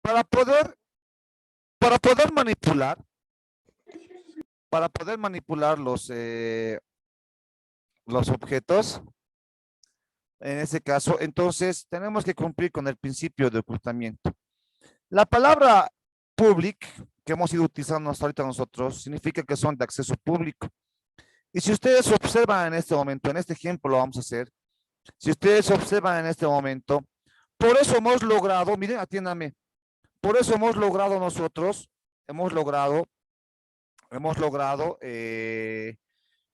Para poder, para poder manipular, los objetos, en ese caso, entonces tenemos que cumplir con el principio de ocultamiento. La palabra public, que hemos ido utilizando hasta ahorita nosotros, significa que son de acceso público. Y si ustedes observan en este momento, en este ejemplo lo vamos a hacer, si ustedes observan en este momento, por eso hemos logrado, miren, atiéndame, por eso hemos logrado nosotros, hemos logrado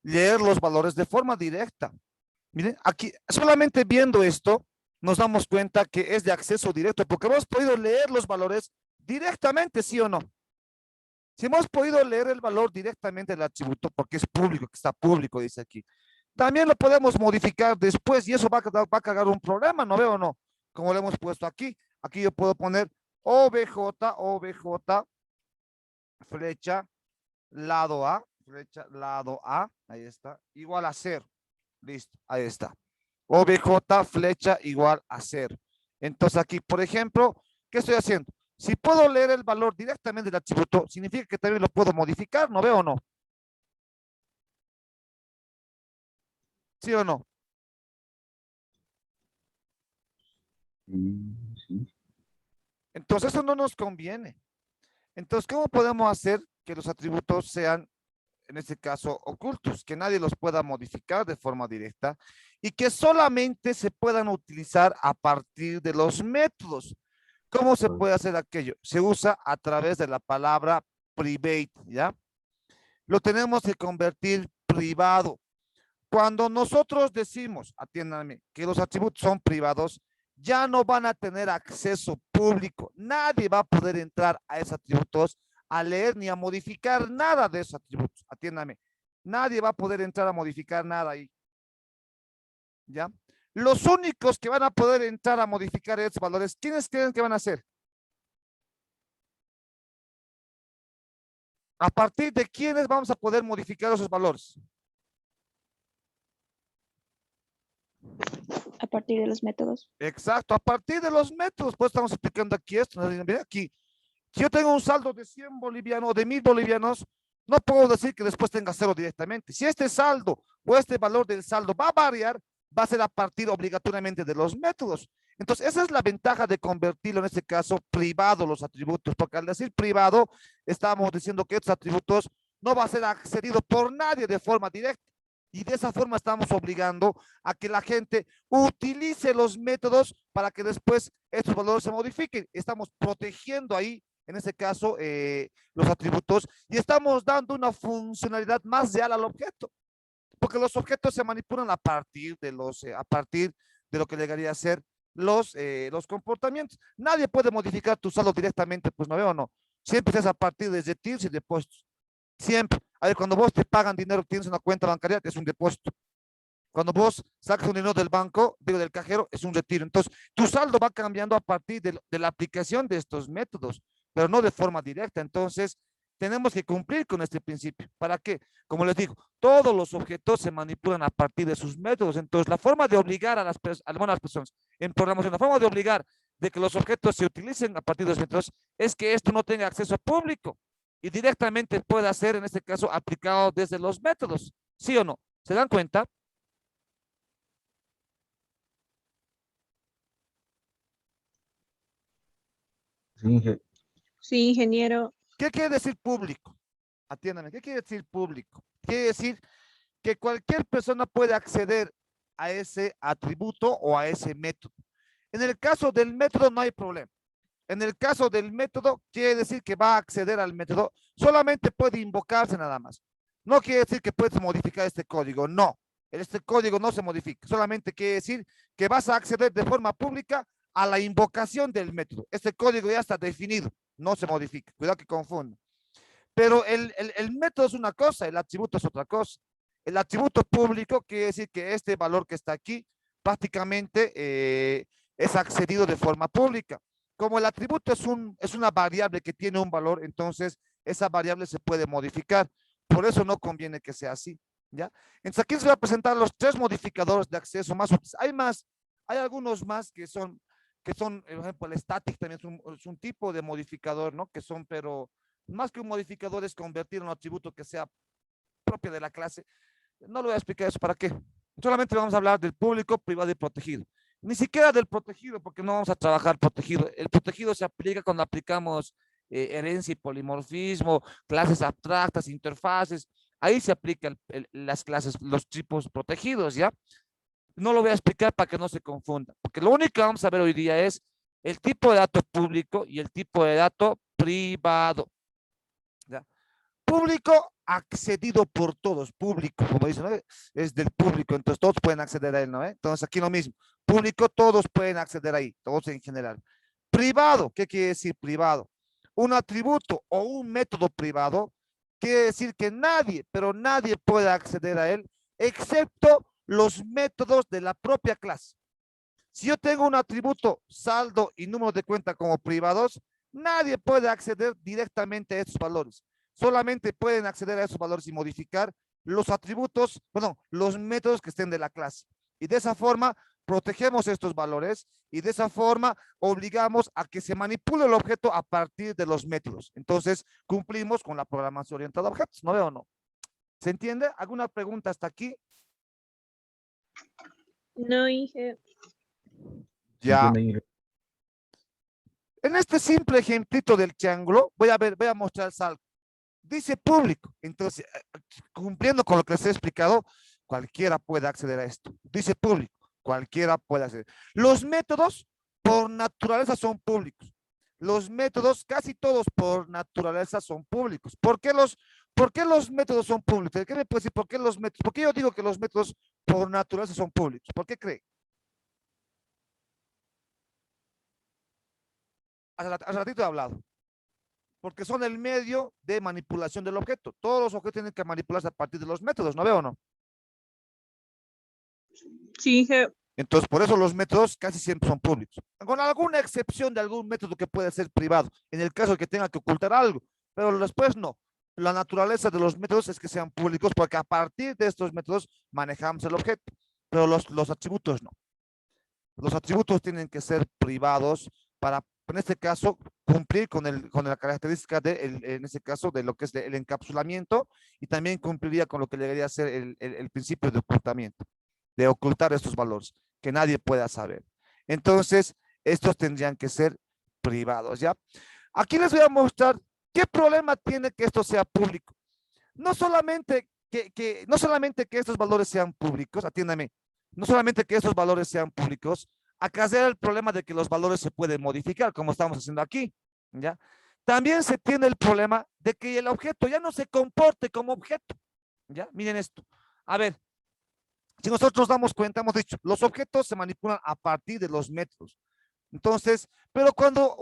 leer los valores de forma directa. Miren, aquí solamente viendo esto, nos damos cuenta que es de acceso directo, porque hemos podido leer los valores directamente, ¿sí o no? Si hemos podido leer el valor directamente del atributo, porque es público, que está público, dice aquí. También lo podemos modificar después y eso va a cagar un problema, ¿no veo o no? Como lo hemos puesto aquí. Aquí yo puedo poner OBJ, flecha, lado A, ahí está, igual a 0. Listo, ahí está. OBJ, flecha, igual a 0. Entonces aquí, por ejemplo, ¿qué estoy haciendo? Si puedo leer el valor directamente del atributo, significa que también lo puedo modificar, ¿no veo o no? ¿Sí o no? Sí. Entonces eso no nos conviene. Entonces, ¿cómo podemos hacer que los atributos sean, en este caso, ocultos? Que nadie los pueda modificar de forma directa y que solamente se puedan utilizar a partir de los métodos. ¿Cómo se puede hacer aquello? Se usa a través de la palabra private, ¿ya? Lo tenemos que convertir privado. Cuando nosotros decimos, atiéndanme, que los atributos son privados, ya no van a tener acceso público. Nadie va a poder entrar a esos atributos a leer ni a modificar nada de esos atributos. Atiéndame. Nadie va a poder entrar a modificar nada ahí. ¿Ya? Los únicos que van a poder entrar a modificar esos valores, ¿quiénes creen que van a ser? ¿A partir de quiénes vamos a poder modificar esos valores? A partir de los métodos. Exacto, a partir de los métodos, pues estamos explicando aquí esto. Mira aquí, si yo tengo un saldo de 100 bolivianos o de 1000 bolivianos, no puedo decir que después tenga 0 directamente. Si este saldo o este valor del saldo va a variar, va a ser a partir obligatoriamente de los métodos. Entonces, esa es la ventaja de convertirlo en este caso privado los atributos, porque al decir privado, estamos diciendo que estos atributos no va a ser accedido por nadie de forma directa. Y de esa forma estamos obligando a que la gente utilice los métodos para que después estos valores se modifiquen. Estamos protegiendo ahí, en este caso, los atributos y estamos dando una funcionalidad más real al objeto. Porque los objetos se manipulan a partir de lo que llegaría a ser los comportamientos. Nadie puede modificar tu saldo directamente, pues no veo o no. Siempre es a partir de retiros y depósitos. Siempre. A ver, cuando vos te pagan dinero, tienes una cuenta bancaria, es un depósito. Cuando vos sacas un dinero del banco, digo, del cajero, es un retiro. Entonces, tu saldo va cambiando a partir de la aplicación de estos métodos, pero no de forma directa. Entonces, tenemos que cumplir con este principio. ¿Para qué? Como les digo, todos los objetos se manipulan a partir de sus métodos. Entonces, la forma de obligar a algunas personas en programación, la forma de obligar de que los objetos se utilicen a partir de los métodos es que esto no tenga acceso público y directamente pueda ser, en este caso, aplicado desde los métodos. ¿Sí o no? ¿Se dan cuenta? Sí, ingeniero. ¿Qué quiere decir público? Atiéndame, ¿qué quiere decir público? Quiere decir que cualquier persona puede acceder a ese atributo o a ese método. En el caso del método no hay problema. En el caso del método, quiere decir que va a acceder al método, solamente puede invocarse nada más. No quiere decir que puedes modificar este código, no. Este código no se modifica, solamente quiere decir que vas a acceder de forma pública a la invocación del método. Este código ya está definido, no se modifica. Cuidado que confunde. Pero el método es una cosa, el atributo es otra cosa. El atributo público quiere decir que este valor que está aquí prácticamente es accedido de forma pública. Como el atributo es una variable que tiene un valor, entonces esa variable se puede modificar. Por eso no conviene que sea así, ¿ya? Entonces aquí les voy a presentar los 3 modificadores de acceso más útiles. Hay algunos más que son que son, por ejemplo, el static también es un tipo de modificador, ¿no? Que son, pero más que un modificador es convertir en un atributo que sea propio de la clase. No le voy a explicar eso para qué. Solamente vamos a hablar del público, privado y protegido. Ni siquiera del protegido, porque no vamos a trabajar protegido. El protegido se aplica cuando aplicamos herencia y polimorfismo, clases abstractas, interfaces. Ahí se aplican las clases, los tipos protegidos, ¿ya? No lo voy a explicar para que no se confunda, porque lo único que vamos a ver hoy día es el tipo de dato público y el tipo de dato privado. ¿Ya? Público accedido por todos, público, como dicen, ¿no? Es del público, entonces todos pueden acceder a él, ¿no? Entonces aquí lo mismo, público, todos pueden acceder ahí, todos en general. Privado, ¿qué quiere decir privado? Un atributo o un método privado quiere decir que nadie, pero nadie puede acceder a él, excepto los métodos de la propia clase. Si yo tengo un atributo saldo y número de cuenta como privados, nadie puede acceder directamente a estos valores. Solamente pueden acceder a esos valores y modificar los atributos, bueno, los métodos que estén de la clase. Y de esa forma protegemos estos valores y de esa forma obligamos a que se manipule el objeto a partir de los métodos. Entonces cumplimos con la programación orientada a objetos. ¿No veo o no? ¿Se entiende? ¿Alguna pregunta hasta aquí? No, Inge. Ya. En este simple ejemplito del triángulo, voy a mostrar el saldo. Dice público. Entonces, cumpliendo con lo que les he explicado, cualquiera puede acceder a esto. Dice público, cualquiera puede acceder. Los métodos, por naturaleza, son públicos. Los métodos, casi todos por naturaleza, son públicos. ¿Por qué los métodos son públicos? ¿Qué me puede decir? ¿Por qué los métodos? ¿Por qué yo digo que los métodos por naturaleza son públicos? ¿Por qué cree? Hace ratito he hablado. Porque son el medio de manipulación del objeto. Todos los objetos tienen que manipularse a partir de los métodos, ¿no veo o no? Sí, Inge. Entonces, por eso los métodos casi siempre son públicos, con alguna excepción de algún método que puede ser privado, en el caso de que tenga que ocultar algo, pero después no. La naturaleza de los métodos es que sean públicos porque a partir de estos métodos manejamos el objeto, pero los atributos no. Los atributos tienen que ser privados para, en este caso, cumplir con la característica en este caso, de lo que es el encapsulamiento y también cumpliría con lo que debería ser el principio de ocultamiento, de ocultar estos valores, que nadie pueda saber. Entonces, estos tendrían que ser privados, ¿ya? Aquí les voy a mostrar qué problema tiene que esto sea público. No solamente no solamente que estos valores sean públicos, atiéndame, no solamente que estos valores sean públicos, acarrea el problema de que los valores se pueden modificar, como estamos haciendo aquí, ¿ya? También se tiene el problema de que el objeto ya no se comporte como objeto, ¿ya? Miren esto. A ver, si nosotros damos cuenta, hemos dicho, los objetos se manipulan a partir de los métodos. Entonces, pero cuando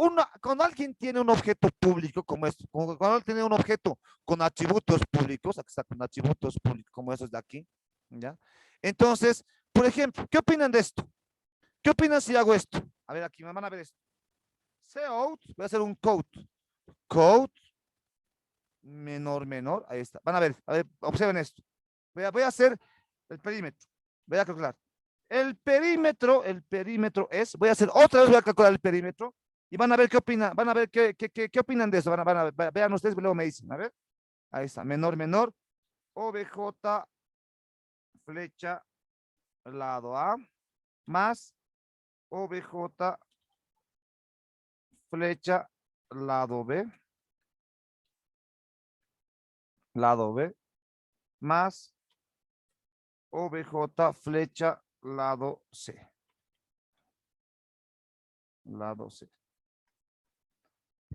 alguien tiene un objeto público como esto, cuando alguien tiene un objeto con atributos públicos, aquí está con atributos públicos como esos de aquí, ¿ya? Entonces, por ejemplo, ¿qué opinan de esto? ¿Qué opinan si hago esto? A ver, aquí me van a ver esto. Cout, voy a hacer un cout menor, ahí está. Van a ver, observen esto. Voy a hacer el perímetro. Voy a calcular. El perímetro es, voy a calcular el perímetro y van a ver qué opinan, van a ver qué opinan de eso. Vean ustedes, luego me dicen, a ver. Ahí está, menor, OBJ, flecha, lado A, más OBJ, flecha, lado B, más OBJ, flecha, lado C.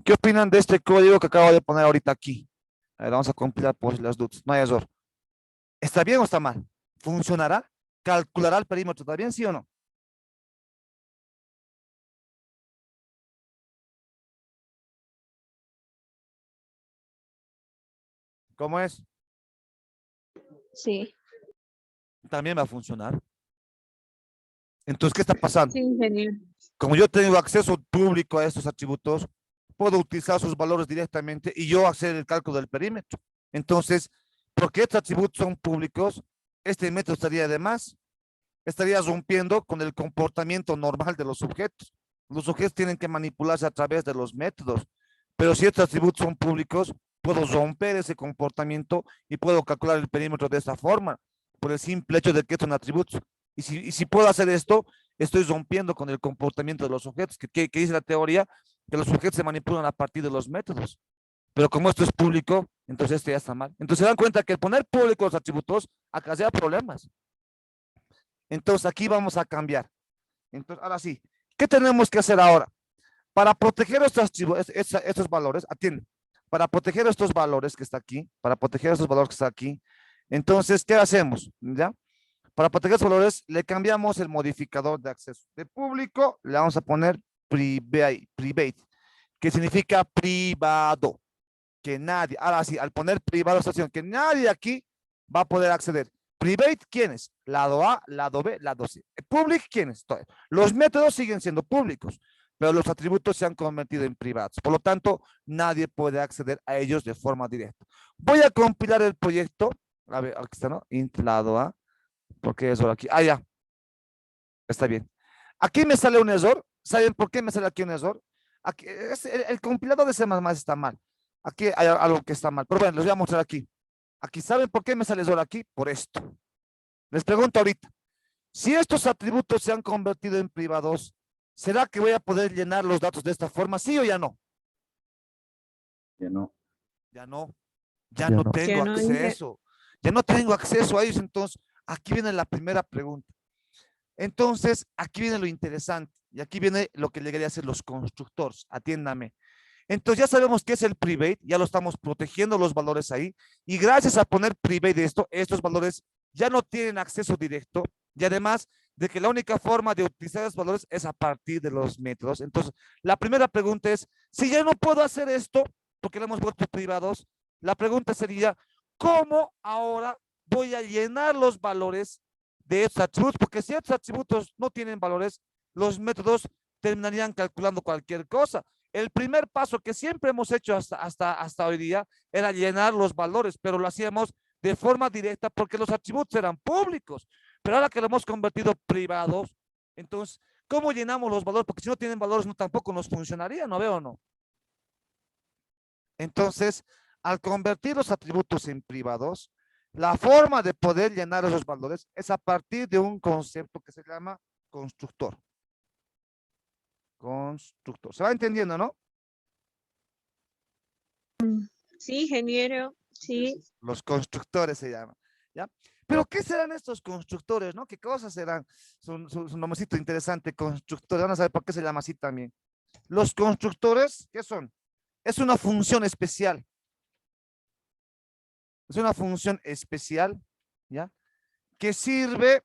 ¿Qué opinan de este código que acabo de poner ahorita aquí? A ver, vamos a compilar por las dudas. No hay error. ¿Está bien o está mal? ¿Funcionará? ¿Calculará el perímetro? ¿Está bien, sí o no? ¿Cómo es? Sí. También va a funcionar. Entonces, ¿qué está pasando? Sí, ingeniero. Como yo tengo acceso público a estos atributos, puedo utilizar sus valores directamente y yo hacer el cálculo del perímetro. Entonces, porque estos atributos son públicos, este método estaría de más. Estaría rompiendo con el comportamiento normal de los sujetos. Los objetos tienen que manipularse a través de los métodos, pero si estos atributos son públicos, puedo romper ese comportamiento y puedo calcular el perímetro de esta forma, por el simple hecho de que son atributos. Y si puedo hacer esto, estoy rompiendo con el comportamiento de los objetos, que dice la teoría, que los objetos se manipulan a partir de los métodos. Pero como esto es público, entonces esto ya está mal. Entonces se dan cuenta que el poner público los atributos acarrea problemas. Entonces aquí vamos a cambiar. Entonces, ahora sí, ¿qué tenemos que hacer ahora? Para proteger estos valores, atienden, para proteger estos valores que está aquí, para proteger estos valores que está aquí, entonces, ¿qué hacemos? ¿Ya? Para proteger estos valores, le cambiamos el modificador de acceso. De público, le vamos a poner private, que significa privado, que nadie, ahora sí, al poner privado, que nadie aquí va a poder acceder. Private, ¿quiénes? Lado A, lado B, lado C. Public, ¿quiénes? Los métodos siguen siendo públicos, pero los atributos se han convertido en privados. Por lo tanto, nadie puede acceder a ellos de forma directa. Voy a compilar el proyecto. A ver, aquí está, ¿no? Int lado A. ¿Por qué eso aquí? Ah, ya. Está bien. Aquí me sale un error. ¿Saben por qué me sale aquí un error? Aquí, el compilador de C++ está mal. Aquí hay algo que está mal. Pero bueno, les voy a mostrar aquí. Aquí, ¿saben por qué me sale error aquí? Por esto. Les pregunto ahorita. Si estos atributos se han convertido en privados, ¿será que voy a poder llenar los datos de esta forma? ¿Sí o ya no? Ya no. Ya no. Ya No no. tengo Ya no, Inge. acceso. Ya no tengo acceso a ellos. Entonces, aquí viene la primera pregunta. Entonces, aquí viene lo interesante. Y aquí viene lo que le quería hacer los constructores. Atiéndame. Entonces ya sabemos qué es el private, ya lo estamos protegiendo los valores ahí, y gracias a poner private estos valores ya no tienen acceso directo, y además de que la única forma de utilizar esos valores es a partir de los métodos. Entonces, la primera pregunta es, si ya no puedo hacer esto, porque lo hemos vuelto privados, la pregunta sería, ¿cómo ahora voy a llenar los valores de estos atributos? Porque si estos atributos no tienen valores, los métodos terminarían calculando cualquier cosa. El primer paso que siempre hemos hecho hasta hoy día era llenar los valores, pero lo hacíamos de forma directa porque los atributos eran públicos. Pero ahora que lo hemos convertido privados, entonces, ¿cómo llenamos los valores? Porque si no tienen valores, no tampoco nos funcionaría, ¿no veo o no? Entonces, al convertir los atributos en privados, la forma de poder llenar esos valores es a partir de un concepto que se llama constructor. Constructor. ¿Se va entendiendo, no? Sí, ingeniero. Sí. Los constructores se llaman, ¿ya? Pero ¿qué serán estos constructores, no? ¿Qué cosas serán? Su nombrecito interesante, constructores. Van a saber por qué se llama así también. Los constructores, ¿qué son? Es una función especial. Es una función especial, ¿ya? Que sirve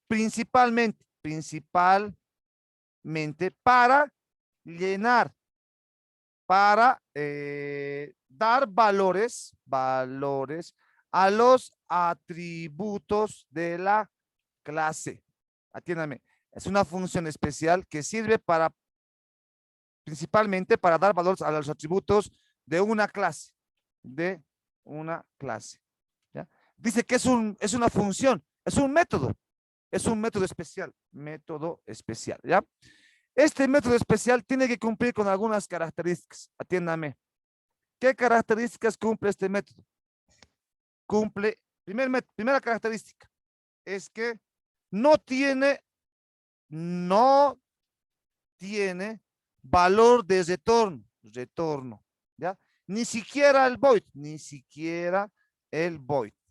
principalmente para llenar, para dar valores a los atributos de la clase. Atiéndame, es una función especial que sirve principalmente para dar valores a los atributos de una clase, ¿ya? Dice que es una función, es un método especial, ¿ya? Este método especial tiene que cumplir con algunas características. Atiéndame. ¿Qué características cumple este método? Primera característica es que no tiene valor de retorno, ¿ya? Ni siquiera el void,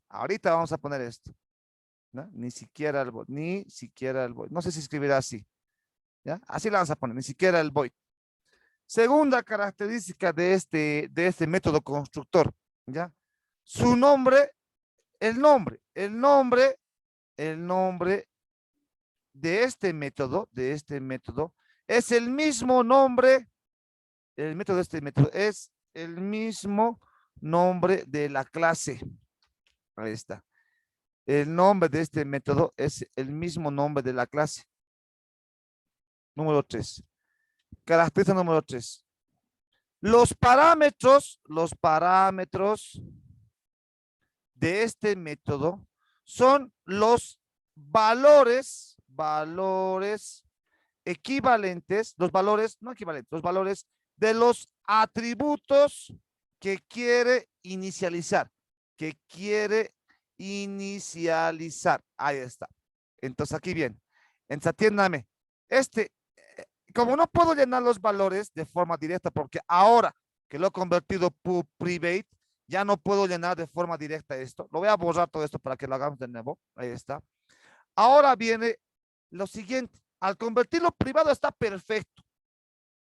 Ahorita vamos a poner esto, ¿no? Ni siquiera el void, No sé si escribirá así, ¿ya? Así la vamos a poner, ni siquiera el void. Segunda característica de este método constructor, ¿ya? Su nombre, el nombre de este método, es el mismo nombre, el método de este método es el mismo nombre de la clase. Ahí está. El nombre de este método es el mismo nombre de la clase. Número 3. Característica número 3. Los parámetros de este método son los valores equivalentes, los valores, no equivalentes, los valores de los atributos que quiere inicializar, que quiere inicializar. Ahí está. Entonces aquí bien. Entonces atiéndame. Como no puedo llenar los valores de forma directa, porque ahora que lo he convertido private, ya no puedo llenar de forma directa esto. Lo voy a borrar todo esto para que lo hagamos de nuevo. Ahí está. Ahora viene lo siguiente. Al convertirlo privado está perfecto.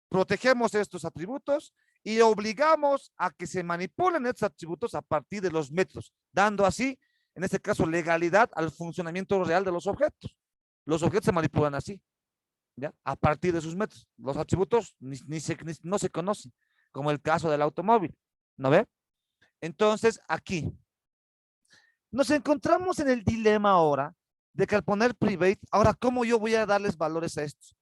Protegemos estos atributos y obligamos a que se manipulen estos atributos a partir de los métodos, dando así, en este caso, legalidad al funcionamiento real de los objetos. Los objetos se manipulan así, ¿ya? A partir de sus métodos. Los atributos no se conocen, como el caso del automóvil, ¿no ve? Entonces, aquí nos encontramos en el dilema ahora de que al poner private, ahora, ¿cómo yo voy a darles valores a estos?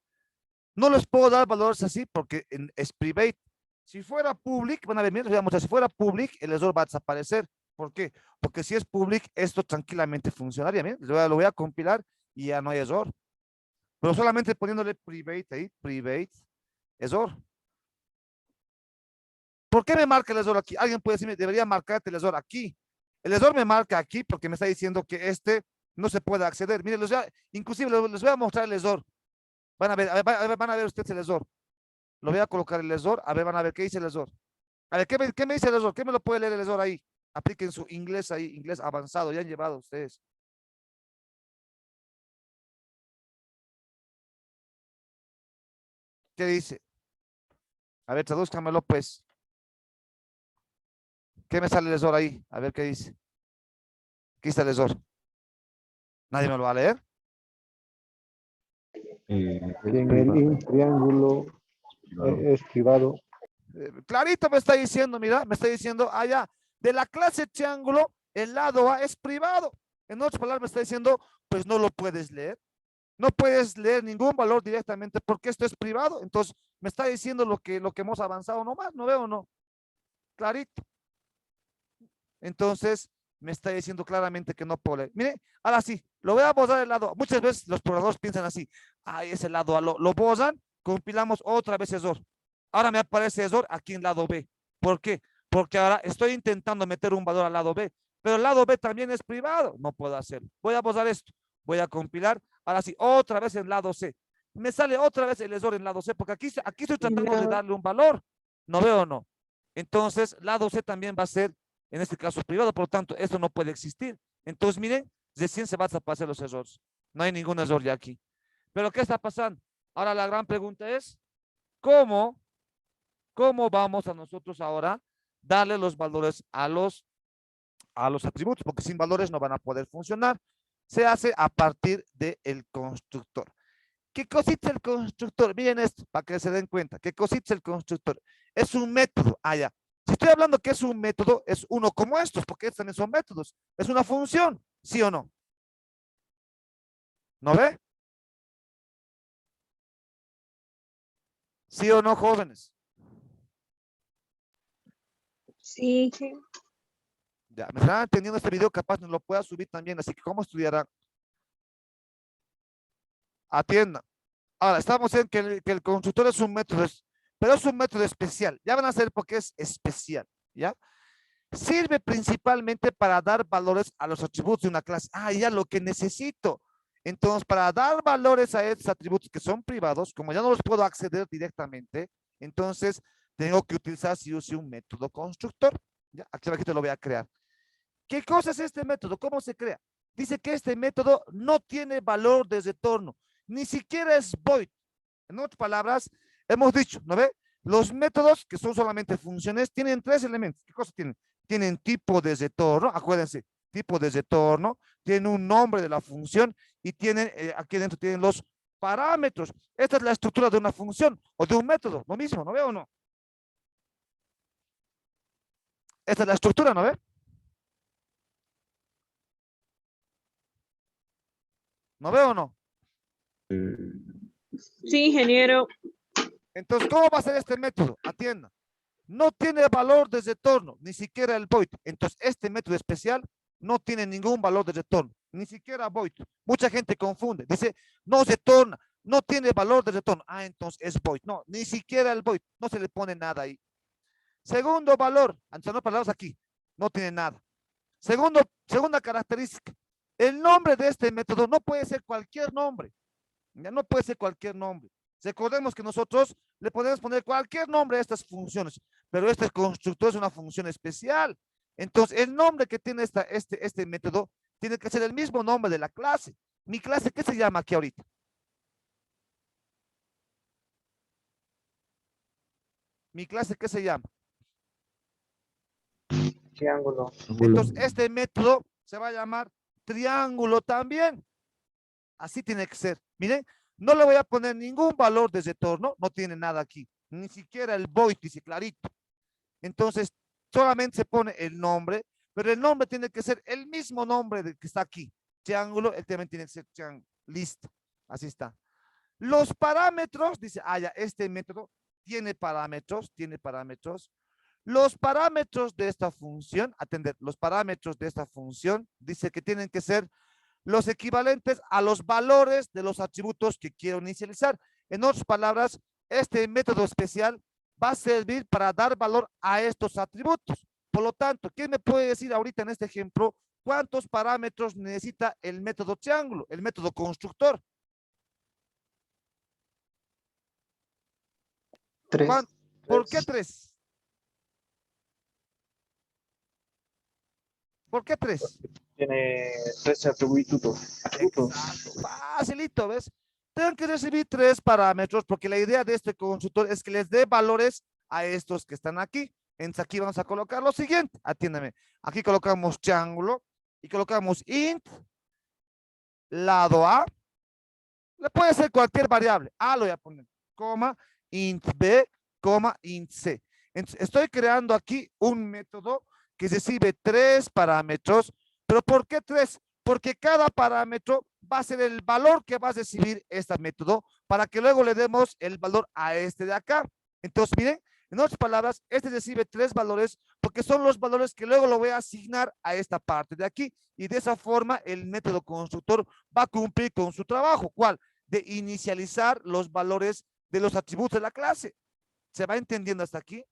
No les puedo dar valores así porque es private. Si fuera public, van a ver, miren, digamos, si fuera public, el error va a desaparecer. ¿Por qué? Porque si es public, esto tranquilamente funcionaría. Miren, lo voy a compilar y ya no hay error. Pero solamente poniéndole private ahí, private, error. ¿Por qué me marca el error aquí? Alguien puede decirme, debería marcarte el error aquí. El error me marca aquí porque me está diciendo que no se puede acceder. Miren, inclusive les voy a mostrar el error. Van a ver ustedes el error. Lo voy a colocar el error. A ver, van a ver qué dice el error. A ver, ¿qué me dice el error? ¿Qué me lo puede leer el error ahí? Apliquen su inglés ahí, inglés avanzado. Ya han llevado ustedes. ¿Qué dice? A ver, tradúzcamelo pues. ¿Qué me sale el error ahí? A ver qué dice. ¿Qué está el error? ¿Nadie me lo va a leer? Es En el privado. int triángulo es privado. Clarito me está diciendo, mira, me está diciendo, allá, de la clase triángulo, el lado A es privado. En otras palabras, me está diciendo, pues no lo puedes leer. No puedes leer ningún valor directamente porque esto es privado. Entonces, me está diciendo lo que hemos avanzado nomás, ¿no veo o no? Clarito. Entonces, me está diciendo claramente que no puedo leer. Mire, ahora sí, lo voy a borrar el lado. Muchas veces los programadores piensan así, ay, ese lado A lo borran, compilamos otra vez error. Ahora me aparece error aquí en lado B. ¿Por qué? Porque ahora estoy intentando meter un valor al lado B, pero el lado B también es privado. No puedo hacerlo. Voy a borrar esto. Voy a compilar. Ahora sí, otra vez en lado C. Me sale otra vez el error en lado C, porque aquí estoy tratando de darle un valor. ¿No veo o no? Entonces, lado C también va a ser, en este caso, privado. Por lo tanto, esto no puede existir. Entonces, miren, recién se van a desaparecer los errores. No hay ningún error ya aquí. Pero, ¿qué está pasando? Ahora la gran pregunta es, ¿cómo vamos a nosotros ahora darle los valores a los atributos? Porque sin valores no van a poder funcionar. Se hace a partir del constructor. ¿Qué cosita es el constructor? Miren esto, para que se den cuenta. ¿Qué cosita es el constructor? Es un método. Ya. Si estoy hablando que es un método, es uno como estos, porque estos también son métodos. Es una función, ¿sí o no? ¿No ve? ¿Sí o no, jóvenes? Sí. Ya, me están entendiendo este video, capaz no lo pueda subir también, así que ¿cómo estudiarán? Atiendan. Ahora, estamos en que el constructor es un método, pero es un método especial. Ya van a saber por qué es especial, ¿ya? Sirve principalmente para dar valores a los atributos de una clase. Ya lo que necesito. Entonces, para dar valores a estos atributos que son privados, como ya no los puedo acceder directamente, entonces tengo que utilizar sí o sí un método constructor. ¿Ya? Aquí abajito lo voy a crear. ¿Qué cosa es este método? ¿Cómo se crea? Dice que este método no tiene valor de retorno, ni siquiera es void. En otras palabras, hemos dicho, ¿no ve? Los métodos que son solamente funciones tienen tres elementos. ¿Qué cosa tienen? Tienen tipo de retorno, acuérdense, tipo de retorno, tienen un nombre de la función y tienen, aquí dentro tienen los parámetros. Esta es la estructura de una función o de un método, lo mismo, ¿no ve o no? Esta es la estructura, ¿no ve? ¿No veo o no? Sí, ingeniero. Entonces, ¿cómo va a ser este método? Atienda. No tiene valor de retorno, ni siquiera el void. Entonces, este método especial no tiene ningún valor de retorno, ni siquiera void. Mucha gente confunde. Dice, no retorna. no tiene valor de retorno. Ah, entonces es void. No, ni siquiera el void, no se le pone nada ahí. Segundo valor, antes no palabras aquí, no tiene nada. Segunda característica, el nombre de este método no puede ser cualquier nombre. Ya no puede ser cualquier nombre. Recordemos que nosotros le podemos poner cualquier nombre a estas funciones, pero este constructor es una función especial. Entonces, el nombre que tiene este método tiene que ser el mismo nombre de la clase. Mi clase, ¿qué se llama aquí ahorita? Mi clase, ¿qué se llama? Triángulo. Entonces, este método se va a llamar triángulo también. Así tiene que ser. Miren, no le voy a poner ningún valor de retorno, no tiene nada aquí. Ni siquiera el void dice clarito. Entonces, solamente se pone el nombre, pero el nombre tiene que ser el mismo nombre que está aquí. Triángulo, él también tiene que ser triángulo. Listo. Así está. Los parámetros, dice, ya, este método tiene parámetros. Los parámetros de esta función, atender, los parámetros de esta función, dice que tienen que ser los equivalentes a los valores de los atributos que quiero inicializar. En otras palabras, este método especial va a servir para dar valor a estos atributos. Por lo tanto, ¿quién me puede decir ahorita en este ejemplo cuántos parámetros necesita el método triángulo, el método constructor? 3. ¿Por qué 3? ¿Por qué 3? Tiene 3 atributos. Exacto, facilito, ¿ves? Tengo que recibir 3 parámetros porque la idea de este constructor es que les dé valores a estos que están aquí. Entonces aquí vamos a colocar lo siguiente, atiéndeme. Aquí colocamos triángulo y colocamos int, lado A. Le puede ser cualquier variable. A lo voy a poner, coma, int B, coma, int C. Entonces, estoy creando aquí un método que recibe 3 parámetros. ¿Pero por qué 3? Porque cada parámetro va a ser el valor que va a recibir este método para que luego le demos el valor a este de acá. Entonces, miren, en otras palabras, este recibe 3 valores porque son los valores que luego lo voy a asignar a esta parte de aquí. Y de esa forma, el método constructor va a cumplir con su trabajo. ¿Cuál? De inicializar los valores de los atributos de la clase. ¿Se va entendiendo hasta aquí?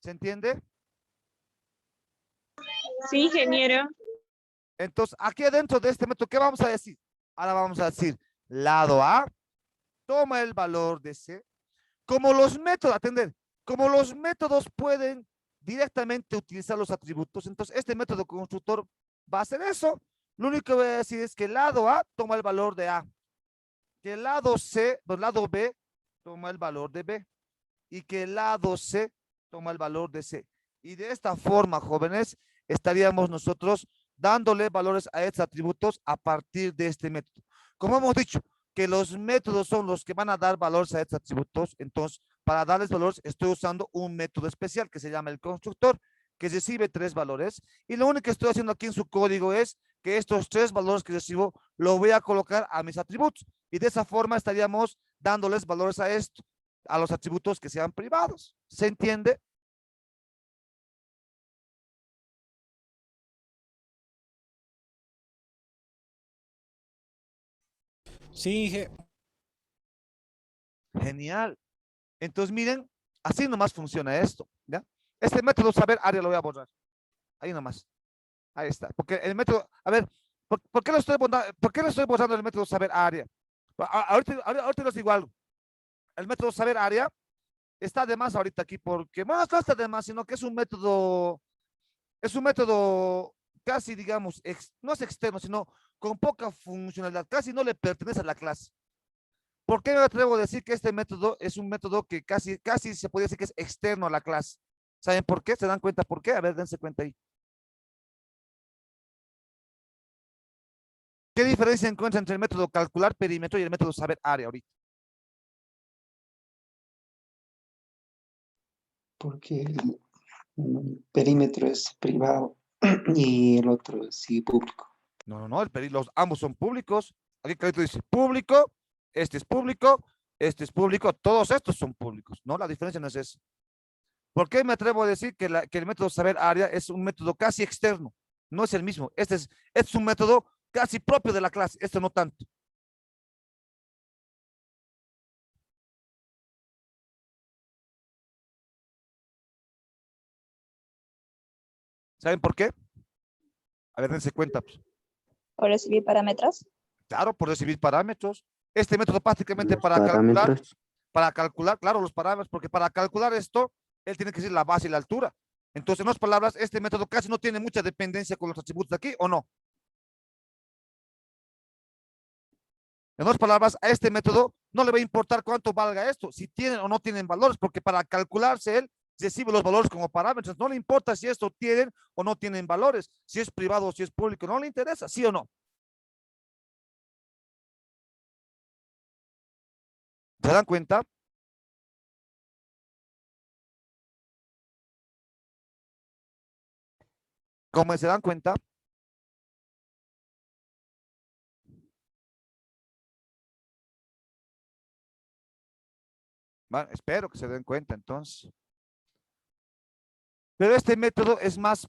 ¿Se entiende? Sí, ingeniero. Entonces, aquí adentro de este método, ¿qué vamos a decir? Ahora vamos a decir, lado A, toma el valor de C. Como los métodos, atender, como los métodos pueden directamente utilizar los atributos, entonces este método constructor va a hacer eso. Lo único que voy a decir es que el lado A toma el valor de A, que el lado lado B toma el valor de B y que el lado C toma el valor de C. Y de esta forma, jóvenes, estaríamos nosotros dándole valores a estos atributos a partir de este método. Como hemos dicho, que los métodos son los que van a dar valores a estos atributos, entonces, para darles valores, estoy usando un método especial que se llama el constructor, que recibe 3 valores, y lo único que estoy haciendo aquí en su código es que estos 3 valores que recibo, lo voy a colocar a mis atributos, y de esa forma estaríamos dándoles valores a esto, a los atributos que sean privados. ¿Se entiende? Sí, Genial. Entonces, miren, así nomás funciona esto, ¿ya? Este método saber área lo voy a borrar. Ahí nomás. Ahí está. Porque el método, a ver, ¿por qué lo estoy borrando el método saber área? Ahorita les digo algo. El método saber área está de más ahorita aquí porque, bueno, no está de más, sino que es un método casi, digamos, no es externo, sino con poca funcionalidad, casi no le pertenece a la clase. ¿Por qué me atrevo a decir que este método es un método que casi se podría decir que es externo a la clase? ¿Saben por qué? ¿Se dan cuenta por qué? A ver, dense cuenta ahí. ¿Qué diferencia encuentra entre el método calcular perímetro y el método saber área ahorita? Porque el perímetro es privado y el otro es sí público. No, ambos son públicos. Aquí clarito dice público, este es público, todos estos son públicos, ¿no? La diferencia no es esa. ¿Por qué me atrevo a decir que, que el método saber área es un método casi externo? No es el mismo. Este es un método casi propio de la clase. Esto no tanto. ¿Saben por qué? A ver, dense cuenta, pues. ¿O recibir parámetros? Claro, por recibir parámetros. Este método prácticamente Los para parámetros. calcular, claro, los parámetros, porque para calcular esto, él tiene que decir la base y la altura. Entonces, en otras palabras, este método casi no tiene mucha dependencia con los atributos de aquí, ¿o no? En otras palabras, a este método no le va a importar cuánto valga esto, si tienen o no tienen valores, porque para calcularse él recibe los valores como parámetros. No le importa si esto tienen o no tienen valores, si es privado o si es público, no le interesa, ¿sí o no? ¿Se dan cuenta? ¿Cómo se dan cuenta? Bueno, espero que se den cuenta entonces. Pero este método es más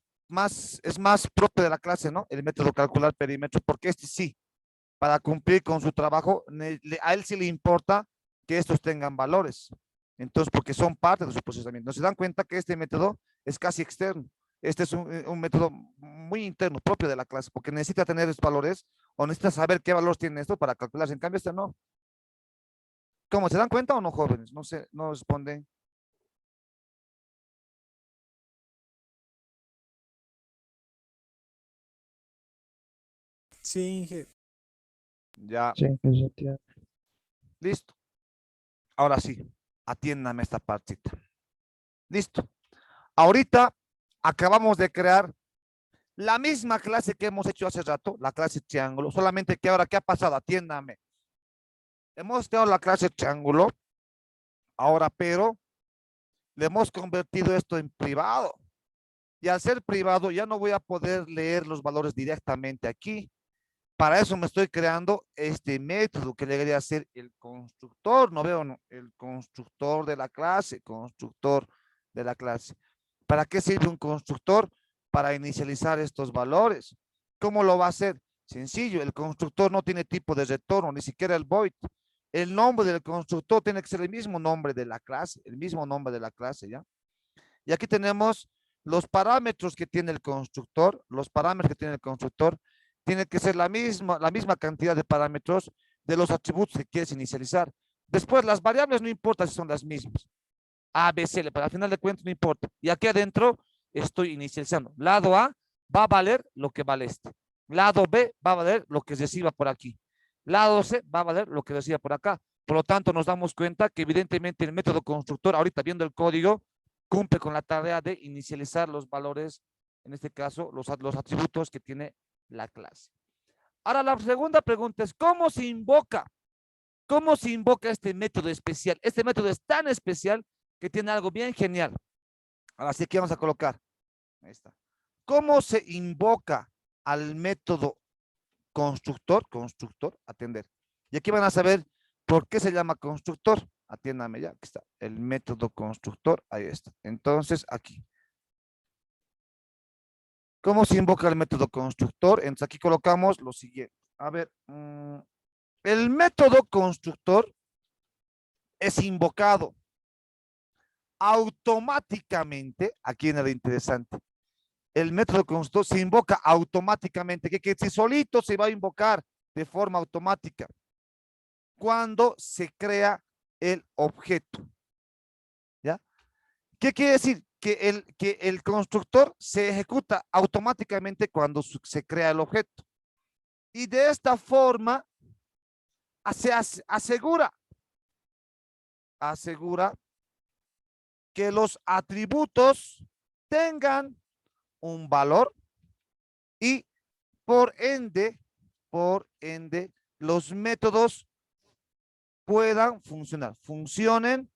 propio de la clase, ¿no? El método calcular perímetros, porque este sí, para cumplir con su trabajo, a él sí le importa que estos tengan valores. Entonces, porque son parte de su procesamiento. ¿No se dan cuenta que este método es casi externo? Este es un método muy interno, propio de la clase, porque necesita tener esos valores o necesita saber qué valores tiene esto para calcularse. En cambio, este no. ¿Cómo se dan cuenta o no, jóvenes? No sé, no responden. Sí, Inge. Ya, Sí, eso tiene. listo. Ahora sí, atiéndame esta partita. Listo. Ahorita acabamos de crear la misma clase que hemos hecho hace rato, la clase triángulo, solamente que ahora, ¿qué ha pasado? Atiéndame. Hemos tenido la clase triángulo, ahora pero le hemos convertido esto en privado. Y al ser privado ya no voy a poder leer los valores directamente aquí. Para eso me estoy creando este método que le debería ser el constructor, no veo, no, el constructor de la clase, constructor de la clase. ¿Para qué sirve un constructor? Para inicializar estos valores. ¿Cómo lo va a hacer? Sencillo, el constructor no tiene tipo de retorno, ni siquiera el void. El nombre del constructor tiene que ser el mismo nombre de la clase, el mismo nombre de la clase, ¿ya? Y aquí tenemos los parámetros que tiene el constructor, los parámetros que tiene el constructor, tiene que ser la misma cantidad de parámetros de los atributos que quieres inicializar. Después, las variables no importa si son las mismas. A, B, C, pero al final de cuentas no importa. Y aquí adentro estoy inicializando. Lado A va a valer lo que vale este. Lado B va a valer lo que reciba por aquí. Lado C va a valer lo que reciba por acá. Por lo tanto, nos damos cuenta que evidentemente el método constructor, ahorita viendo el código, cumple con la tarea de inicializar los valores, en este caso, los atributos que tiene la clase. Ahora, la segunda pregunta es, ¿cómo se invoca? ¿Cómo se invoca este método especial? Este método es tan especial que tiene algo bien genial. Ahora sí que vamos a colocar. Ahí está. ¿Cómo se invoca al método constructor? Constructor, atender. Y aquí van a saber por qué se llama constructor. Atiéndame ya, aquí está. El método constructor, ahí está. Entonces, aquí. ¿Cómo se invoca el método constructor? Entonces, aquí colocamos lo siguiente. A ver, el método constructor es invocado automáticamente. Aquí viene lo interesante. El método constructor se invoca automáticamente, que si solito se va a invocar de forma automática cuando se crea el objeto. ¿Ya? ¿Qué quiere decir? Que el constructor se ejecuta automáticamente cuando se crea el objeto. Y de esta forma se asegura que los atributos tengan un valor y por ende, los métodos puedan funcionar, funcionen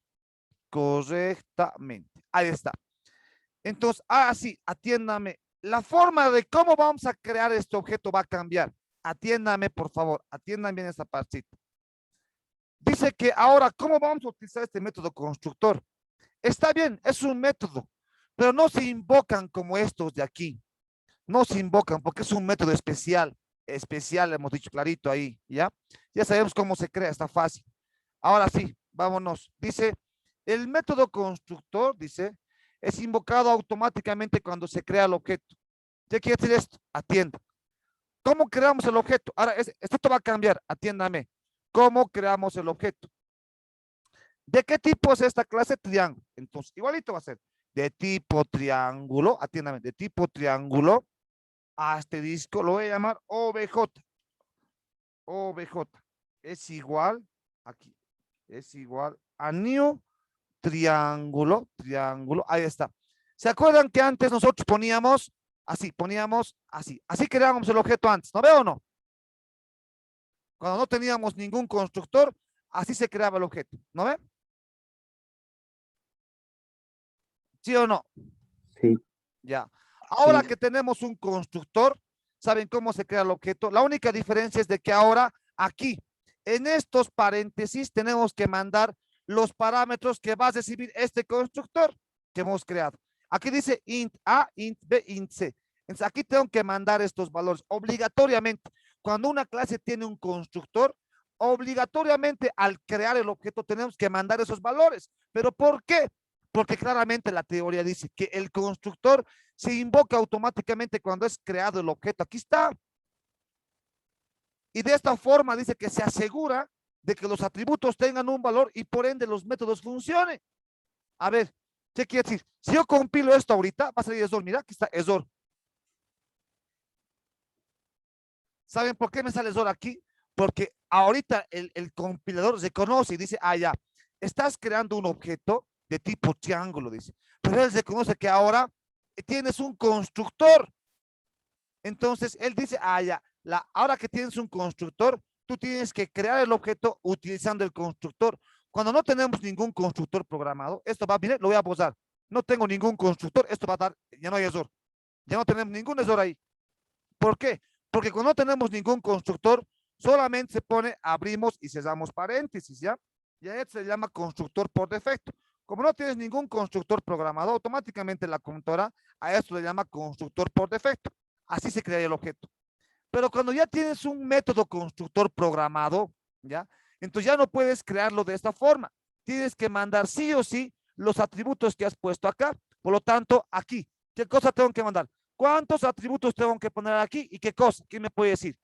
correctamente. Ahí está. Entonces, sí, atiéndame. La forma de cómo vamos a crear este objeto va a cambiar. Atiéndame, por favor. Atiendan bien esta partita. Dice que ahora, ¿cómo vamos a utilizar este método constructor? Está bien, es un método, pero no se invocan como estos de aquí. No se invocan porque es un método especial. Especial, hemos dicho clarito ahí, ¿ya? Ya sabemos cómo se crea, está fácil. Ahora sí, vámonos. Dice, el método constructor, dice, es invocado automáticamente cuando se crea el objeto. ¿Qué quiere decir esto? Atienda. ¿Cómo creamos el objeto? Ahora, esto va a cambiar, atiéndame. ¿Cómo creamos el objeto? ¿De qué tipo es esta clase? Triángulo. Entonces, igualito va a ser de tipo triángulo, atiéndame, de tipo triángulo, asterisco, lo voy a llamar OBJ. OBJ es igual, aquí, es igual a new triángulo, triángulo, ahí está. ¿Se acuerdan que antes nosotros poníamos así, así creábamos el objeto antes, ¿no veo o no? Cuando no teníamos ningún constructor, así se creaba el objeto, ¿no ve? ¿Sí o no? Sí. Ya. Ahora Sí. que tenemos un constructor, ¿saben cómo se crea el objeto? La única diferencia es de que ahora aquí, en estos paréntesis, tenemos que mandar los parámetros que va a recibir este constructor que hemos creado. Aquí dice int A, int B, int C. Entonces aquí tengo que mandar estos valores obligatoriamente. Cuando una clase tiene un constructor, obligatoriamente al crear el objeto tenemos que mandar esos valores. ¿Pero por qué? Porque claramente la teoría dice que el constructor se invoca automáticamente cuando es creado el objeto. Aquí está. Y de esta forma dice que se asegura de que los atributos tengan un valor y por ende los métodos funcionen. A ver, ¿qué quiere decir? Si yo compilo esto ahorita, va a salir error. Mira, aquí está error. ¿Saben por qué me sale error aquí? Porque ahorita el compilador reconoce y dice, ah, ya, estás creando un objeto de tipo triángulo, dice. Pero él reconoce que ahora tienes un constructor. Entonces, él dice, ah, ya, ahora que tienes un constructor, tú tienes que crear el objeto utilizando el constructor. Cuando no tenemos ningún constructor programado, esto va a venir, lo voy a posar. No tengo ningún constructor, esto va a dar, ya no hay error. Ya no tenemos ningún error ahí. ¿Por qué? Porque cuando no tenemos ningún constructor, solamente se pone, abrimos y cerramos paréntesis, ¿ya? Y a esto se llama constructor por defecto. Como no tienes ningún constructor programado, automáticamente la computadora a esto le llama constructor por defecto. Así se crea el objeto. Pero cuando ya tienes un método constructor programado, ¿ya? Entonces ya no puedes crearlo de esta forma. Tienes que mandar sí o sí los atributos que has puesto acá. Por lo tanto, aquí, ¿qué cosa tengo que mandar? ¿Cuántos atributos tengo que poner aquí y qué cosa? ¿Quién me puede decir?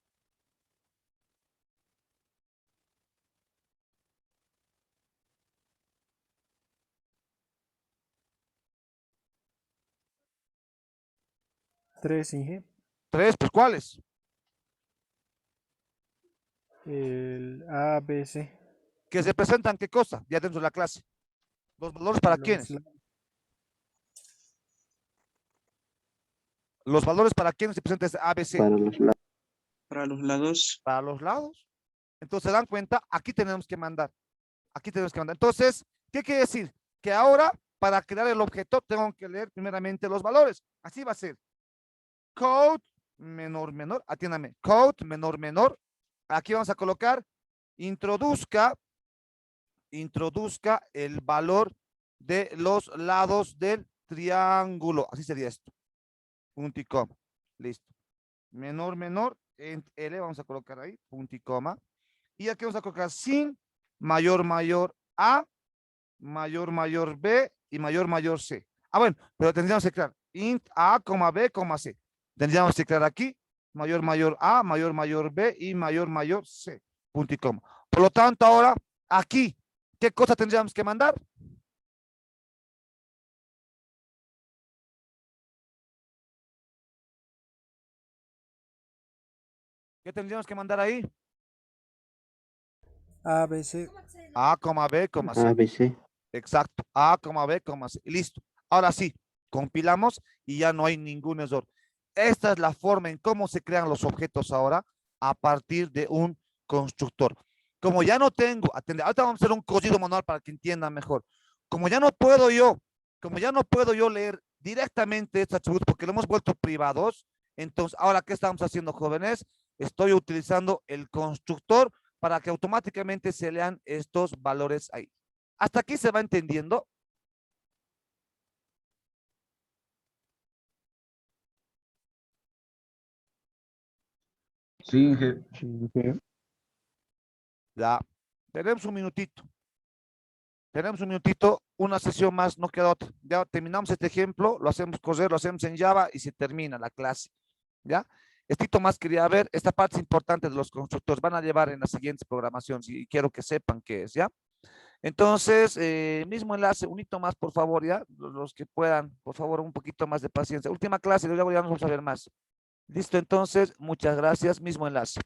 Tres, Inge. Tres, pues ¿cuáles? El A, B, C. Que representan qué cosa ya dentro de la clase. Los valores para quiénes. Los valores para quiénes se presenta este ABC. Para los lados. Para los lados. Para los lados. Entonces se dan cuenta, aquí tenemos que mandar. Aquí tenemos que mandar. Entonces, ¿qué quiere decir? Que ahora, para crear el objeto, tengo que leer primeramente los valores. Así va a ser. Code menor, menor. Atiéndame. Code menor, menor. Aquí vamos a colocar introduzca el valor de los lados del triángulo. Así sería esto. Punto y coma. Listo. Menor, menor. En L vamos a colocar ahí. Punto y coma. Y aquí vamos a colocar sin mayor, mayor A, mayor, mayor B y mayor, mayor C. Ah, bueno, pero tendríamos que crear int A, B, C. Tendríamos que crear aquí mayor, mayor A, mayor, mayor B y mayor, mayor C. Punto y coma. Por lo tanto, ahora aquí, ¿qué cosa tendríamos que mandar? ¿Qué tendríamos que mandar ahí? A, B, C. A, B, C. ABC. Exacto. A, B, C. Listo. Ahora sí, compilamos y ya no hay ningún error. Esta es la forma en cómo se crean los objetos ahora a partir de un constructor. Como ya no tengo, ahorita vamos a hacer un código manual para que entiendan mejor. Como ya no puedo yo leer directamente estos atributos porque lo hemos vuelto privados, entonces ahora ¿qué estamos haciendo, jóvenes? Estoy utilizando el constructor para que automáticamente se lean estos valores ahí. ¿Hasta aquí se va entendiendo? Sí, Inge. Ya, tenemos un minutito. Tenemos un minutito, una sesión más, no queda otra. Ya terminamos este ejemplo, lo hacemos correr, lo hacemos en Java y se termina la clase. ¿Ya? Estito más quería ver, esta parte es importante de los constructores, van a llevar en las siguientes programaciones y quiero que sepan qué es, ¿ya? Entonces, mismo enlace, un hito más, por favor, ¿ya? Los que puedan, por favor, un poquito más de paciencia. Última clase, luego ya no vamos a ver más. Listo, entonces, muchas gracias, mismo enlace.